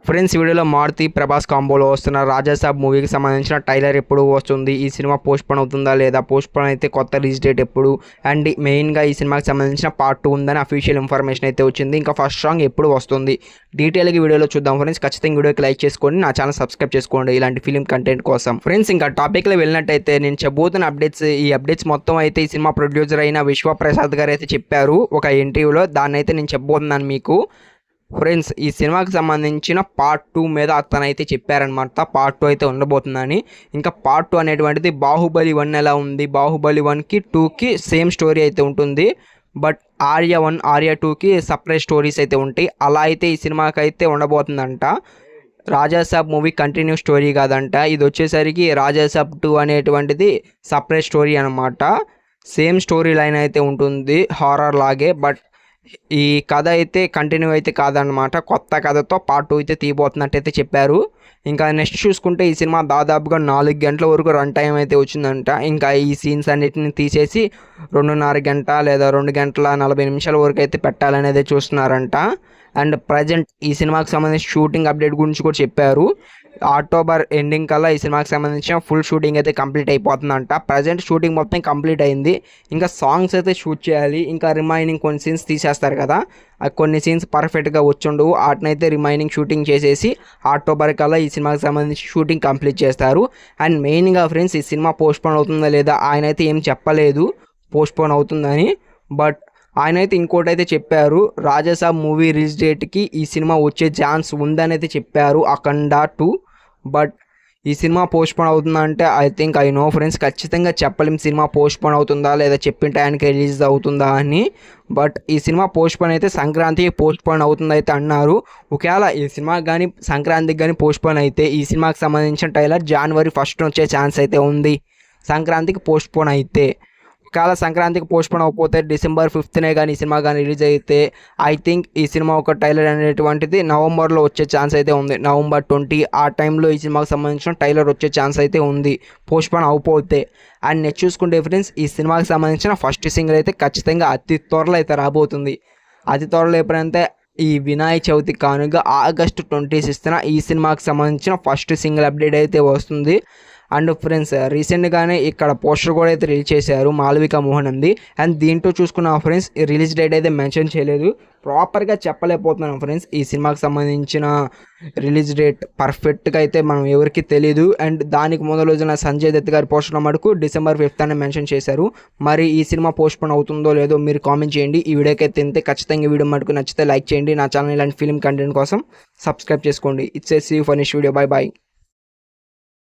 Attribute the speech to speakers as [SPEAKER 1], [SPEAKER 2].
[SPEAKER 1] Friends వీడియోలో మారుతి ప్రభాస్ కాంబోలో వస్తున్న రాజాసాబ్ మూవీకి సంబంధించిన ట్రైలర్ ఎప్పుడు వస్తుంది, ఈ సినిమా పోస్ట్పోన్ అవుతుందా లేదా, పోస్ట్పోన్ అయితే కొత్త రిలీజ్ డేట్ ఎప్పుడు, అండ్ మెయిన్గా ఈ సినిమాకి సంబంధించిన పార్ట్ 2 ఉందని అఫీషియల్ ఇన్ఫర్మేషన్ అయితే వచ్చింది. ఇంకా ఫస్ట్ సాంగ్ ఎప్పుడు వస్తుంది డీటెయిల్గా వీడియోలో చూద్దాం ఫ్రెండ్స్. ఖచ్చితంగా వీడియోకి లైక్ చేసుకోండి, నా ఛానల్ సబ్స్క్రైబ్ చేసుకోండి ఇలాంటి ఫిలిం కంటెంట్ కోసం. ఫ్రెండ్స్ ఇంకా టాపిక్లో వెళ్ళినట్టయితే నేను చెప్పబోతున్న అప్డేట్స్ మొత్తం అయితే ఈ సినిమా ప్రొడ్యూసర్ అయిన విశ్వప్రసాద్ గారు అయితే చెప్పారు ఒక ఇంటర్వ్యూలో. దాన్ని అయితే నేను చెప్పబోతున్నాను మీకు. ఫ్రెండ్స్ ఈ సినిమాకి సంబంధించిన పార్ట్ 2 మీద అతనైతే చెప్పారనమాట. పార్ట్ 2 అయితే ఉండబోతుందని. ఇంకా పార్ట్ 2 అనేటువంటిది బాహుబలి 1 ఎలా ఉంది, బాహుబలి 1కి 2కి సేమ్ స్టోరీ అయితే ఉంటుంది. బట్ ఆర్య 1 ఆర్య 2కి సపరేట్ స్టోరీస్ అయితే ఉంటాయి. అలా అయితే ఈ సినిమాకి అయితే ఉండబోతుందంట. రాజాసాబ్ మూవీ కంటిన్యూ స్టోరీ కాదంట. ఇది వచ్చేసరికి రాజాసాబ్ 2 అనేటువంటిది సపరేట్ స్టోరీ అనమాట. సేమ్ స్టోరీ లైన్ అయితే ఉంటుంది హారర్ లాగే. బట్ ఈ కథ అయితే కంటిన్యూ అయితే కాదనమాట. కొత్త కథతో పార్ట్ 2 అయితే తీయబోతున్నట్టయితే చెప్పారు. ఇంకా నెక్స్ట్ చూసుకుంటే ఈ సినిమా దాదాపుగా 4 గంటల వరకు రన్ టైం అయితే వచ్చిందంట. ఇంకా ఈ సీన్స్ అన్నిటిని తీసేసి 2.5 గంట లేదా 2 గంటల 40 నిమిషాల వరకు అయితే పెట్టాలనేది చూస్తున్నారంట. అండ్ ప్రజెంట్ ఈ సినిమాకి సంబంధించిన షూటింగ్ అప్డేట్ గురించి కూడా చెప్పారు. అక్టోబర్ ఎండింగ్ కల్లా ఈ సినిమాకి సంబంధించిన ఫుల్ షూటింగ్ అయితే కంప్లీట్ అయిపోతుందంట. ప్రజెంట్ షూటింగ్ మొత్తం కంప్లీట్ అయింది. ఇంకా సాంగ్స్ అయితే షూట్ చేయాలి. ఇంకా రిమైనింగ్ కొన్ని సీన్స్ తీసేస్తారు కదా, కొన్ని సీన్స్ పర్ఫెక్ట్గా వచ్చుండవు. వాటినైతే రిమైనింగ్ షూటింగ్ చేసేసి అక్టోబర్ కల్లా ఈ సినిమాకి సంబంధించి షూటింగ్ కంప్లీట్ చేస్తారు. అండ్ మెయిన్గా ఫ్రెండ్స్ ఈ సినిమా పోస్ట్పోన్ అవుతుందా లేదా ఆయన అయితే ఏం చెప్పలేదు పోస్ట్పోన్ అవుతుందని. బట్ ఆయన అయితే ఇంకోటి అయితే చెప్పారు, రాజాసాబ్ మూవీ రిలీజ్ డేట్కి ఈ సినిమా వచ్చే ఛాన్స్ ఉందని అయితే చెప్పారు, అఖండ 2. బట్ ఈ సినిమా పోస్ట్పోన్ అవుతుందా అంటే ఐ నో ఫ్రెండ్స్. ఖచ్చితంగా చెప్పలేం సినిమా పోస్ట్పోన్ అవుతుందా లేదా చెప్పిన టైంకి రిలీజ్ అవుతుందా అని. బట్ ఈ సినిమా పోస్ట్పోన్ అయితే సంక్రాంతికి పోస్ట్పోన్ అవుతుంది అయితే అన్నారు. ఒకవేళ ఈ సినిమాకి కానీ సంక్రాంతికి కానీ పోస్ట్పోన్ అయితే ఈ సినిమాకి సంబంధించిన ట్రైలర్ జనవరి 1st వచ్చే ఛాన్స్ అయితే ఉంది. సంక్రాంతికి పోస్ట్పోన్ అయితే. ఒకవేళ సంక్రాంతికి పోస్ట్పోన్ అయిపోతే డిసెంబర్ 5th కానీ ఈ సినిమా కానీ రిలీజ్ అయితే ఐ థింక్ ఈ సినిమా ఒక ట్రైలర్ అనేటువంటిది నవంబర్లో వచ్చే ఛాన్స్ అయితే ఉంది. నవంబర్ 20 ఆ టైంలో ఈ సినిమాకి సంబంధించిన ట్రైలర్ వచ్చే ఛాన్స్ అయితే ఉంది పోస్ట్పోన్ అయిపోతే. అండ్ నెక్స్ట్ చూసుకుంటే ఫ్రెండ్స్ ఈ సినిమాకి సంబంధించిన ఫస్ట్ సింగిల్ అయితే ఖచ్చితంగా అతి త్వరలో అయితే రాబోతుంది. అతి త్వరలో ఎప్పుడంటే ఈ వినాయక చవితి కానుక ఆగస్టు 26న ఈ సినిమాకి సంబంధించిన ఫస్ట్ సింగిల్ అప్డేట్ అయితే వస్తుంది. అండ్ ఫ్రెండ్స్ రీసెంట్గానే ఇక్కడ పోస్టర్ కూడా అయితే రిలీజ్ చేశారు మాళవిక మోహన్ ఉంది. అండ్ దీంట్లో చూసుకున్న ఫ్రెండ్స్ రిలీజ్ డేట్ అయితే మెన్షన్ చేయలేదు. ప్రాపర్గా చెప్పలేకపోతున్నాం ఫ్రెండ్స్ ఈ సినిమాకి సంబంధించిన రిలీజ్ డేట్ పర్ఫెక్ట్గా అయితే మనం ఎవరికి తెలియదు. అండ్ దానికి మొదలు రోజున సంజయ్ దత్ గారి పోస్టర్ మటుకు డిసెంబర్ 5th అని మెన్షన్ చేశారు. మరి ఈ సినిమా పోస్ట్పోన్ అవుతుందో లేదో మీరు కామెంట్ చేయండి. ఈ వీడియోకి అయితే తింటే ఖచ్చితంగా వీడియో మటుకు నచ్చితే లైక్ చేయండి. నా ఛానల్ ఇలాంటి ఫిలిం కంటెంట్ కోసం సబ్స్క్రైబ్ చేసుకోండి. It's a see for next video. Bye bye.